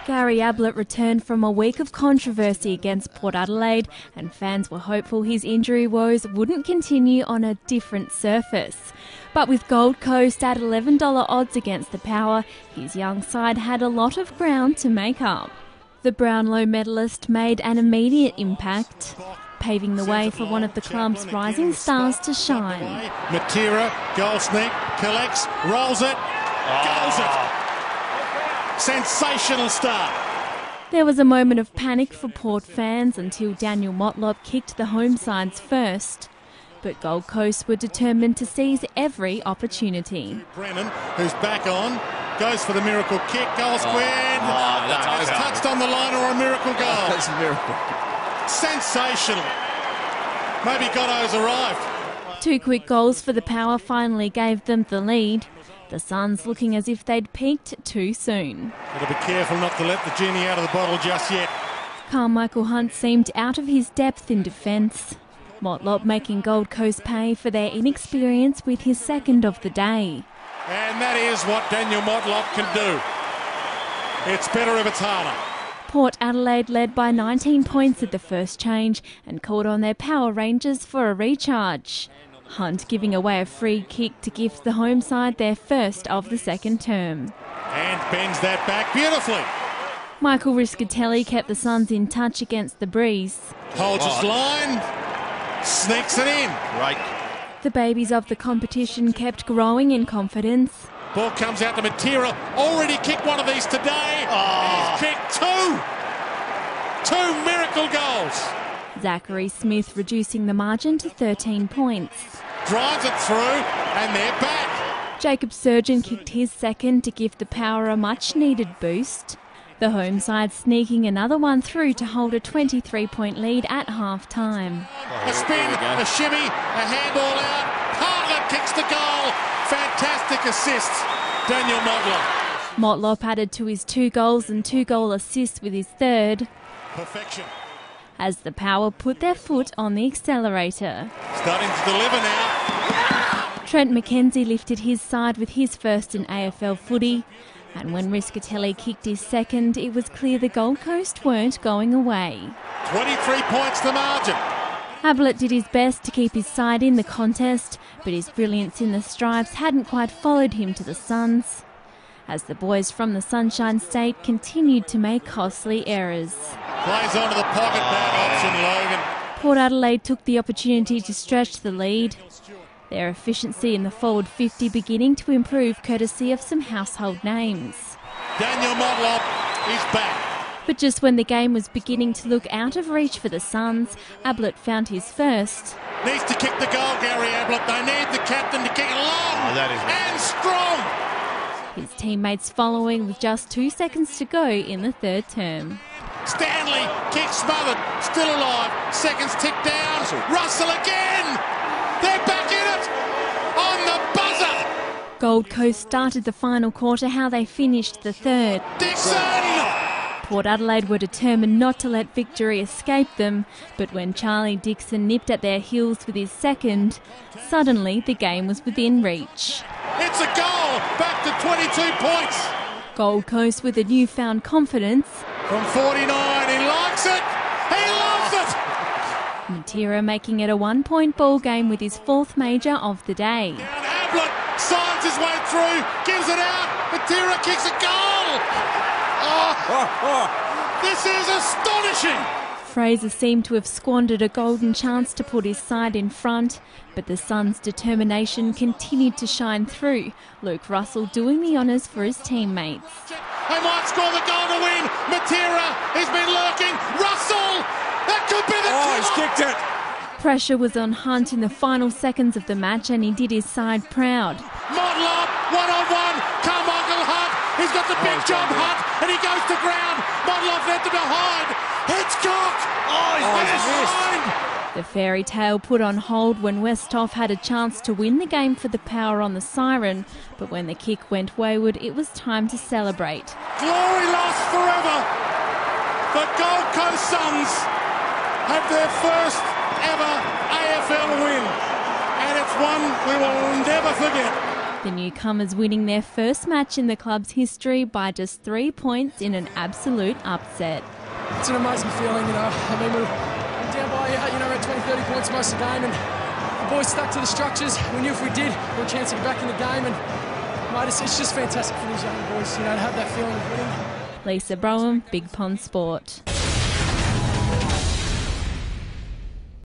Gary Ablett returned from a week of controversy against Port Adelaide, and fans were hopeful his injury woes wouldn't continue on a different surface. But with Gold Coast at $11 odds against the Power, his young side had a lot of ground to make up. The Brownlow medalist made an immediate impact, paving the way for one of the club's rising stars to shine. Matera, goal sneak, collects, rolls it, goals it. Sensational start. There was a moment of panic for Port fans until Daniel Motlop kicked the home side's first. But Gold Coast were determined to seize every opportunity. Brennan, who's back on, goes for the miracle kick, goal squared. It's touched on the line or a miracle goal. That's a miracle. Sensational. Maybe Gotto's arrived. 2 quick goals for the Power finally gave them the lead. The Suns looking as if they'd peaked too soon. Gotta be careful not to let the genie out of the bottle just yet. Carmichael Hunt seemed out of his depth in defence. Motlop making Gold Coast pay for their inexperience with his second of the day. And that is what Daniel Motlop can do. It's better if it's harder. Port Adelaide led by 19 points at the first change and called on their Power Rangers for a recharge. Hunt giving away a free kick to gift the home side their first of the second term. And bends that back beautifully. Michael Riscatelli kept the Suns in touch against the breeze. Holds his line, sneaks it in. Right. The babies of the competition kept growing in confidence. Ball comes out to Matera, already kicked one of these today. He's kicked two miracle goals. Zachary Smith reducing the margin to 13 points. Drives it through and they're back. Jacob Surgeon kicked his second to give the Power a much-needed boost. The home side sneaking another one through to hold a 23-point lead at half-time. A spin, a shimmy, a handball out. Hartlett kicks the goal. Fantastic assist, Daniel Motlop. Motlop added to his 2 goals and 2-goal assists with his third. Perfection. As the Power put their foot on the accelerator. Starting to deliver now. Trent McKenzie lifted his side with his first in AFL footy. And when Riscatelli kicked his second, it was clear the Gold Coast weren't going away. 23 points the margin. Ablett did his best to keep his side in the contest, but his brilliance in the stripes hadn't quite followed him to the Suns, as the boys from the Sunshine State continued to make costly errors. Plays onto the pocket, bad option, Logan. Port Adelaide took the opportunity to stretch the lead. Their efficiency in the forward 50 beginning to improve courtesy of some household names. Daniel Motlop is back. But just when the game was beginning to look out of reach for the Suns, Ablett found his first. Needs to kick the goal, Gary Ablett. They need the captain to kick it long and strong. His teammates following with just 2 seconds to go in the third term. Stanley, kick smothered, still alive. Seconds tick down. Russell again. They're back in it on the buzzer. Gold Coast started the final quarter how they finished the third. Dixon! Port Adelaide were determined not to let victory escape them, but when Charlie Dixon nipped at their heels with his second, suddenly the game was within reach. It's a goal, back to 22 points. Gold Coast with a newfound confidence. From 49, he likes it, he loves it. Matera making it a 1-point ball game with his 4th major of the day. Down Ablett, signs his way through, gives it out, Matera kicks a goal. This is astonishing! Fraser seemed to have squandered a golden chance to put his side in front, but the Suns' determination continued to shine through, Luke Russell doing the honours for his teammates. They might score the goal to win. Matera, he's been lurking. Russell, that could be the he's kicked it. Pressure was on Hunt in the final seconds of the match and he did his side proud. Motlop, one-on-one, Carmichael Hunt, he's got the big job, Hunt, and he goes to ground. Motlop led to behind. Hitchcock! He's behind! The fairy tale put on hold when Westhoff had a chance to win the game for the Power on the siren, but when the kick went wayward, it was time to celebrate. Glory lost forever. The Gold Coast Suns have their first ever AFL win, and it's one we will never forget. The newcomers winning their first match in the club's history by just 3 points in an absolute upset. It's an amazing feeling, you know. I mean, we were down by, around 20, 30 points most of the game, and the boys stuck to the structures. We knew if we did, we had a chance to get back in the game, and mate, it's just fantastic for these young boys, to have that feeling of winning. Lisa Broham, Big Pond Sport.